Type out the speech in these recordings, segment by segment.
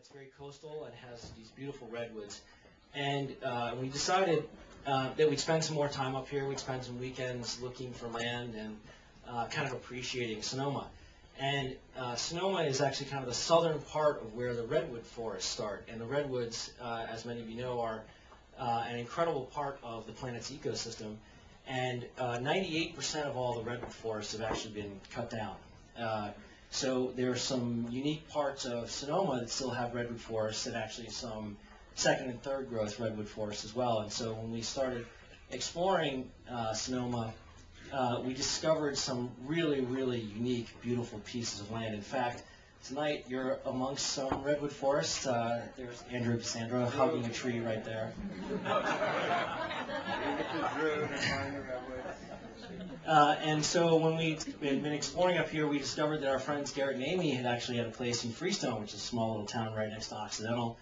It's very coastal and has these beautiful redwoods. And we decided that we'd spend some more time up here. We'd spend some weekends looking for land and kind of appreciating Sonoma. And Sonoma is actually kind of the southern part of where the redwood forests start. And the redwoods, as many of you know, are an incredible part of the planet's ecosystem. And 98% of all the redwood forests have actually been cut down. So there are some unique parts of Sonoma that still have redwood forests, and actually some second and third growth redwood forests as well. And so when we started exploring Sonoma, we discovered some really, really unique, beautiful pieces of land. In fact, tonight you're amongst some redwood forests. There's Andrew and Cassandra hugging a tree right there. And so when we'd been exploring up here, we discovered that our friends Garrett and Amy had actually had a place in Freestone, which is a small little town right next to Occidental.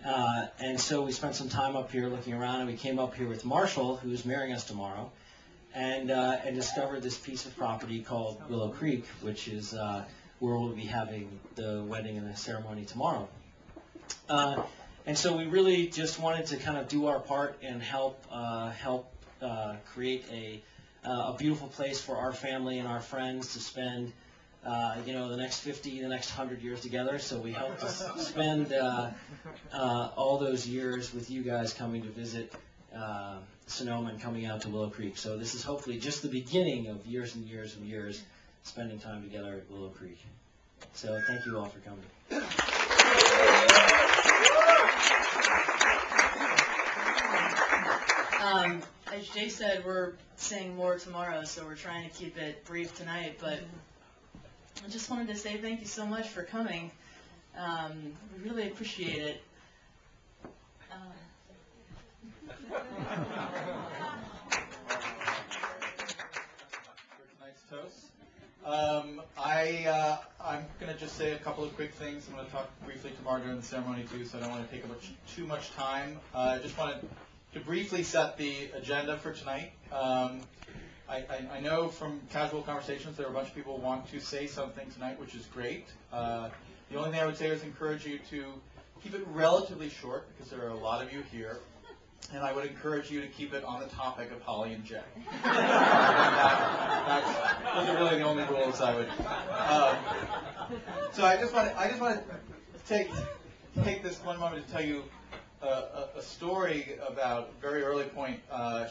And so we spent some time up here looking around, and we came up here with Marshall, who's marrying us tomorrow, and discovered this piece of property called Willow Creek, which is where we'll be having the wedding and the ceremony tomorrow. And so we really just wanted to kind of do our part and help create a beautiful place for our family and our friends to spend, the next 50, the next 100 years together. So we helped us spend all those years with you guys coming to visit Sonoma and coming out to Willow Creek. So this is hopefully just the beginning of years and years and years spending time together at Willow Creek. So thank you all for coming. As Jay said, we're saying more tomorrow, so we're trying to keep it brief tonight, but I just wanted to say thank you so much for coming. We really appreciate it. For tonight's toast. I'm going to just say a couple of quick things. I'm going to talk briefly tomorrow during the ceremony too, so I don't want to take too much time. I just wanted to briefly set the agenda for tonight. I know from casual conversations there are a bunch of people who want to say something tonight, which is great. The only thing I would say is encourage you to keep it relatively short because there are a lot of you here. And I would encourage you to keep it on the topic of Holly and Jay. Those are really the only rules I would. So I just want to take this one moment to tell you a story about a very early point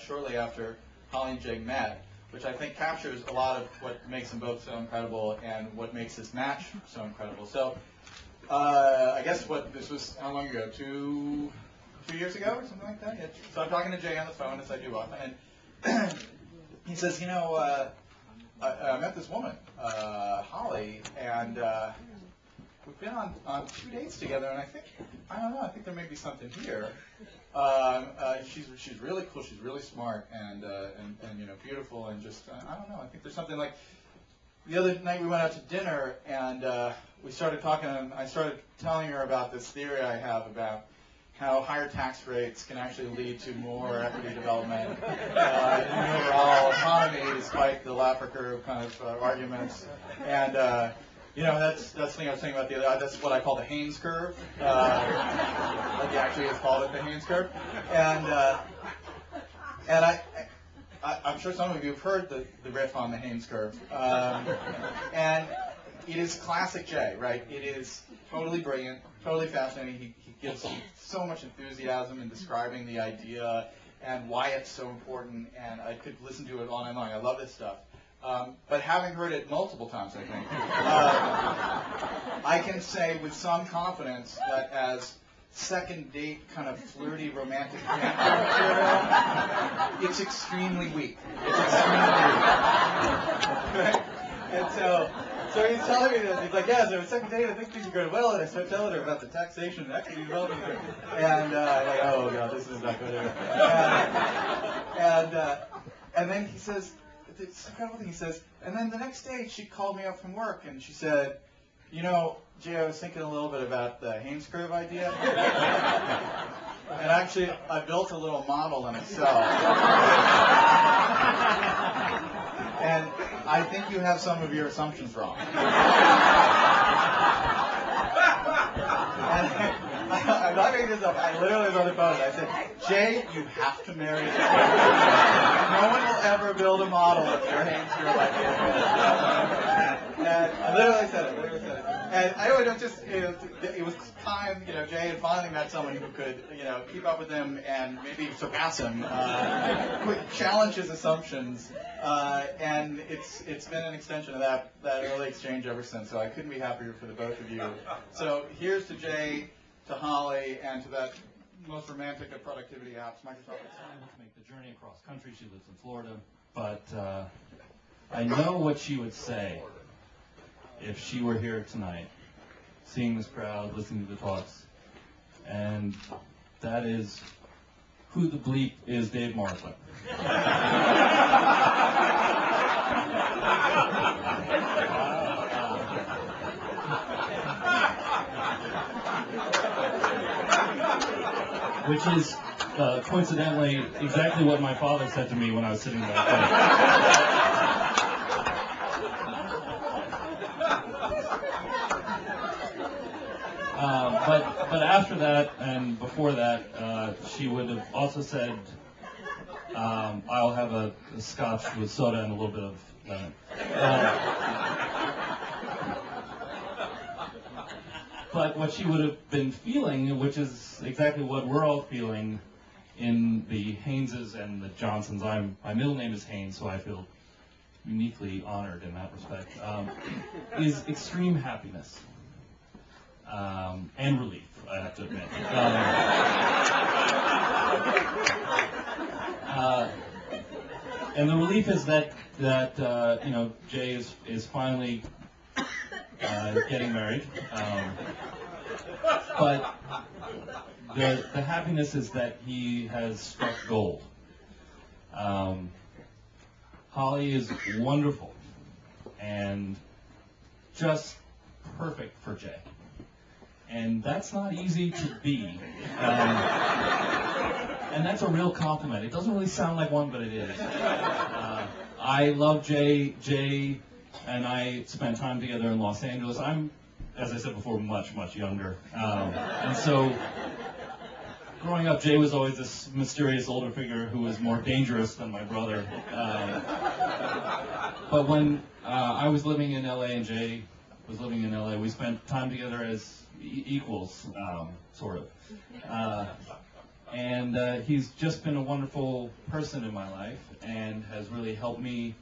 shortly after Holly and Jay met, which I think captures a lot of what makes them both so incredible and what makes this match so incredible. So I guess this was how long ago? 2 years ago or something like that. Yeah. So I'm talking to Jay on the phone, as I do often, and he says, I met this woman, Holly, and we've been on 2 dates together, and I think there may be something here. She's really cool, she's really smart, and beautiful, and just I don't know. I think there's something like. The other night we went out to dinner, and we started talking, and I started telling her about this theory I have about how higher tax rates can actually lead to more equity development in the overall economy, despite the Laffer curve kind of arguments. And that's the thing I was saying about the other. That's what I call the Haynes curve. Like he actually has called it the Haynes curve. And I'm sure some of you have heard the riff on the Haynes curve. And it is classic Jay, right? It is totally brilliant, totally fascinating. He gives so much enthusiasm in describing the idea and why it's so important, and I could listen to it all night long. I love this stuff. But having heard it multiple times, I think, I can say with some confidence that as second date kind of flirty romantic material, it's extremely weak. It's extremely weak. And so he's telling me this. He's like, yeah, so second date, I think things are going well. And I start telling her about the taxation and equity development. And I'm like, oh, God, this is not good. And then he says, it's incredible thing. He says, and then the next day she called me up from work and she said, Jay, I was thinking a little bit about the Haynes curve idea. And actually, I built a little model in Excel. And I think you have some of your assumptions wrong. And I'm not making this up. I literally was on the phone and I said, Jay, you have to marry this woman. No one will ever build a model of your hands here like this. And I literally said it. And I know it was time, Jay had finally met someone who could, keep up with him and maybe surpass him, challenge his assumptions. And it's been an extension of that early exchange ever since. So I couldn't be happier for the both of you. So here's to Jay, to Holly, and to that most romantic of productivity apps, Microsoft Excel. To make the journey across country. She lives in Florida, but I know what she would say if she were here tonight, seeing this crowd, listening to the talks, and that is, who the bleep is Dave Martha? Which is, coincidentally, exactly what my father said to me when I was sitting back there. But after that and before that, she would have also said, I'll have a scotch with soda and a little bit of lemon. But what she would have been feeling, which is exactly what we're all feeling in the Hayneses and the Johnsons. My middle name is Haynes, so I feel uniquely honored in that respect, is extreme happiness. And relief, I have to admit. And the relief is that Jay is finally getting married. But the happiness is that he has struck gold. Holly is wonderful and just perfect for Jay. And that's not easy to be. And that's a real compliment. It doesn't really sound like one, but it is. I love Jay. Jay and I spent time together in Los Angeles. I'm, as I said before, much, much younger. And so, growing up, Jay was always this mysterious older figure who was more dangerous than my brother. But when I was living in LA and Jay was living in LA, we spent time together as equals, sort of. And he's just been a wonderful person in my life and has really helped me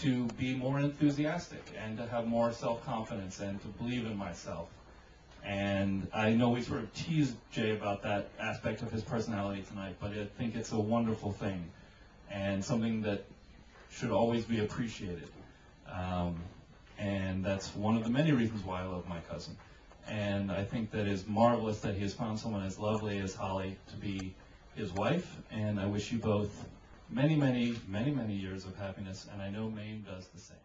to be more enthusiastic and to have more self-confidence and to believe in myself. And I know we sort of teased Jay about that aspect of his personality tonight, but I think it's a wonderful thing and something that should always be appreciated. And that's one of the many reasons why I love my cousin. And I think that it's marvelous that he has found someone as lovely as Holly to be his wife. And I wish you both many, many, many, many years of happiness. And I know Maine does the same.